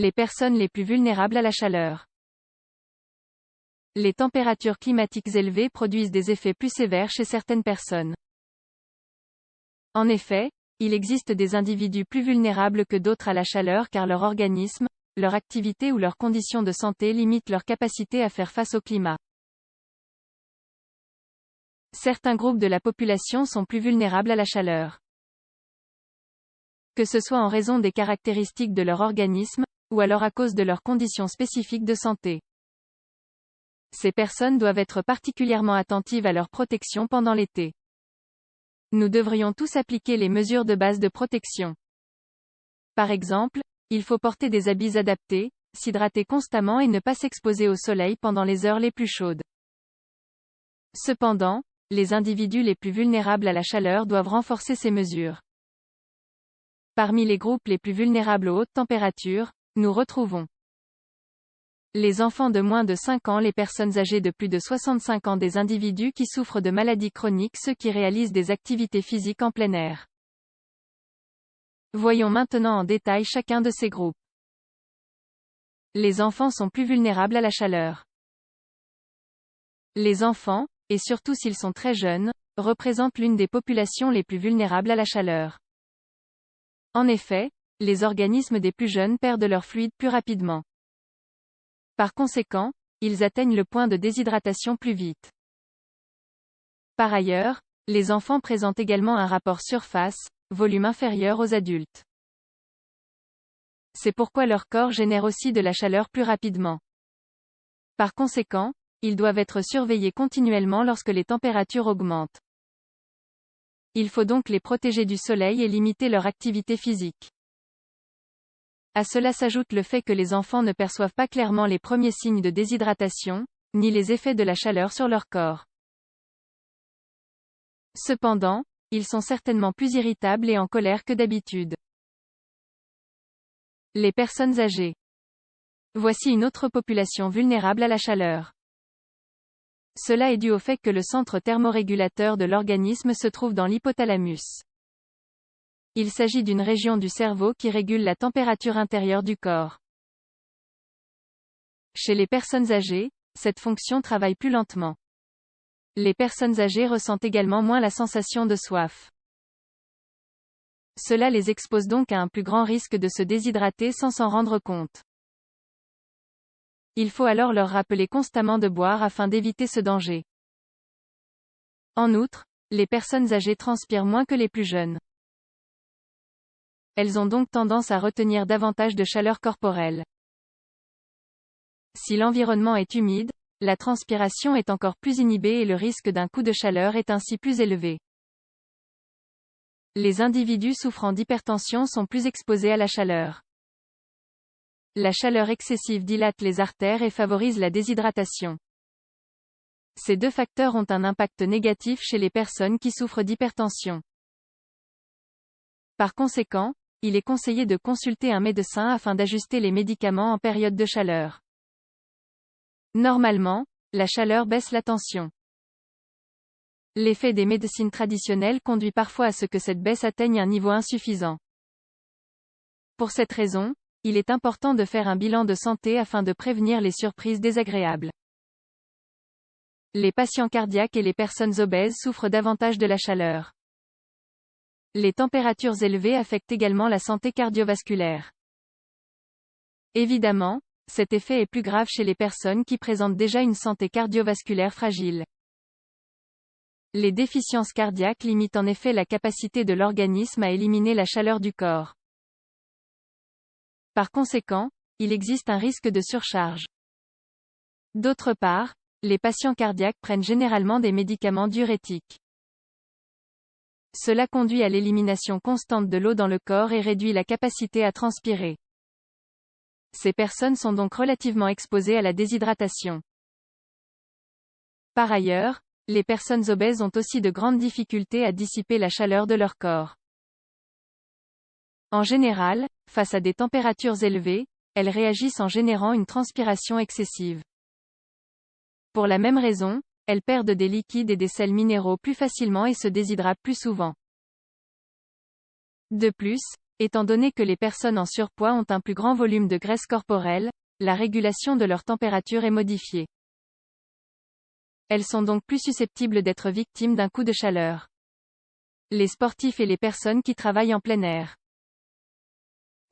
Les personnes les plus vulnérables à la chaleur. Les températures climatiques élevées produisent des effets plus sévères chez certaines personnes. En effet, il existe des individus plus vulnérables que d'autres à la chaleur car leur organisme, leur activité ou leurs conditions de santé limitent leur capacité à faire face au climat. Certains groupes de la population sont plus vulnérables à la chaleur. Que ce soit en raison des caractéristiques de leur organisme, ou alors à cause de leurs conditions spécifiques de santé. Ces personnes doivent être particulièrement attentives à leur protection pendant l'été. Nous devrions tous appliquer les mesures de base de protection. Par exemple, il faut porter des habits adaptés, s'hydrater constamment et ne pas s'exposer au soleil pendant les heures les plus chaudes. Cependant, les individus les plus vulnérables à la chaleur doivent renforcer ces mesures. Parmi les groupes les plus vulnérables aux hautes températures, nous retrouvons les enfants de moins de 5 ans, les personnes âgées de plus de 65 ans, des individus qui souffrent de maladies chroniques, ceux qui réalisent des activités physiques en plein air. Voyons maintenant en détail chacun de ces groupes. Les enfants sont plus vulnérables à la chaleur. Les enfants, et surtout s'ils sont très jeunes, représentent l'une des populations les plus vulnérables à la chaleur. En effet, les organismes des plus jeunes perdent leur fluide plus rapidement. Par conséquent, ils atteignent le point de déshydratation plus vite. Par ailleurs, les enfants présentent également un rapport surface-volume inférieur aux adultes. C'est pourquoi leur corps génère aussi de la chaleur plus rapidement. Par conséquent, ils doivent être surveillés continuellement lorsque les températures augmentent. Il faut donc les protéger du soleil et limiter leur activité physique. À cela s'ajoute le fait que les enfants ne perçoivent pas clairement les premiers signes de déshydratation, ni les effets de la chaleur sur leur corps. Cependant, ils sont certainement plus irritables et en colère que d'habitude. Les personnes âgées. Voici une autre population vulnérable à la chaleur. Cela est dû au fait que le centre thermorégulateur de l'organisme se trouve dans l'hypothalamus. Il s'agit d'une région du cerveau qui régule la température intérieure du corps. Chez les personnes âgées, cette fonction travaille plus lentement. Les personnes âgées ressentent également moins la sensation de soif. Cela les expose donc à un plus grand risque de se déshydrater sans s'en rendre compte. Il faut alors leur rappeler constamment de boire afin d'éviter ce danger. En outre, les personnes âgées transpirent moins que les plus jeunes. Elles ont donc tendance à retenir davantage de chaleur corporelle. Si l'environnement est humide, la transpiration est encore plus inhibée et le risque d'un coup de chaleur est ainsi plus élevé. Les individus souffrant d'hypertension sont plus exposés à la chaleur. La chaleur excessive dilate les artères et favorise la déshydratation. Ces deux facteurs ont un impact négatif chez les personnes qui souffrent d'hypertension. Par conséquent, il est conseillé de consulter un médecin afin d'ajuster les médicaments en période de chaleur. Normalement, la chaleur baisse la tension. L'effet des médecines traditionnelles conduit parfois à ce que cette baisse atteigne un niveau insuffisant. Pour cette raison, il est important de faire un bilan de santé afin de prévenir les surprises désagréables. Les patients cardiaques et les personnes obèses souffrent davantage de la chaleur. Les températures élevées affectent également la santé cardiovasculaire. Évidemment, cet effet est plus grave chez les personnes qui présentent déjà une santé cardiovasculaire fragile. Les déficiences cardiaques limitent en effet la capacité de l'organisme à éliminer la chaleur du corps. Par conséquent, il existe un risque de surcharge. D'autre part, les patients cardiaques prennent généralement des médicaments diurétiques. Cela conduit à l'élimination constante de l'eau dans le corps et réduit la capacité à transpirer. Ces personnes sont donc relativement exposées à la déshydratation. Par ailleurs, les personnes obèses ont aussi de grandes difficultés à dissiper la chaleur de leur corps. En général, face à des températures élevées, elles réagissent en générant une transpiration excessive. Pour la même raison, elles perdent des liquides et des sels minéraux plus facilement et se déshydratent plus souvent. De plus, Étant donné que les personnes en surpoids ont un plus grand volume de graisse corporelle, la régulation de leur température est modifiée. Elles sont donc plus susceptibles d'être victimes d'un coup de chaleur. Les sportifs et les personnes qui travaillent en plein air.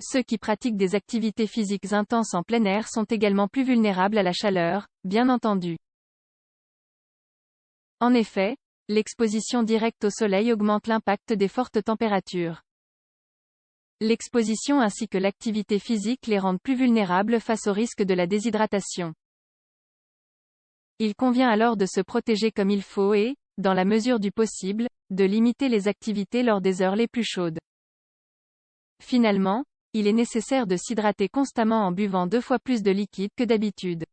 Ceux qui pratiquent des activités physiques intenses en plein air sont également plus vulnérables à la chaleur, bien entendu. En effet, l'exposition directe au soleil augmente l'impact des fortes températures. L'exposition ainsi que l'activité physique les rendent plus vulnérables face au risque de la déshydratation. Il convient alors de se protéger comme il faut et, dans la mesure du possible, de limiter les activités lors des heures les plus chaudes. Finalement, il est nécessaire de s'hydrater constamment en buvant 2 fois plus de liquide que d'habitude.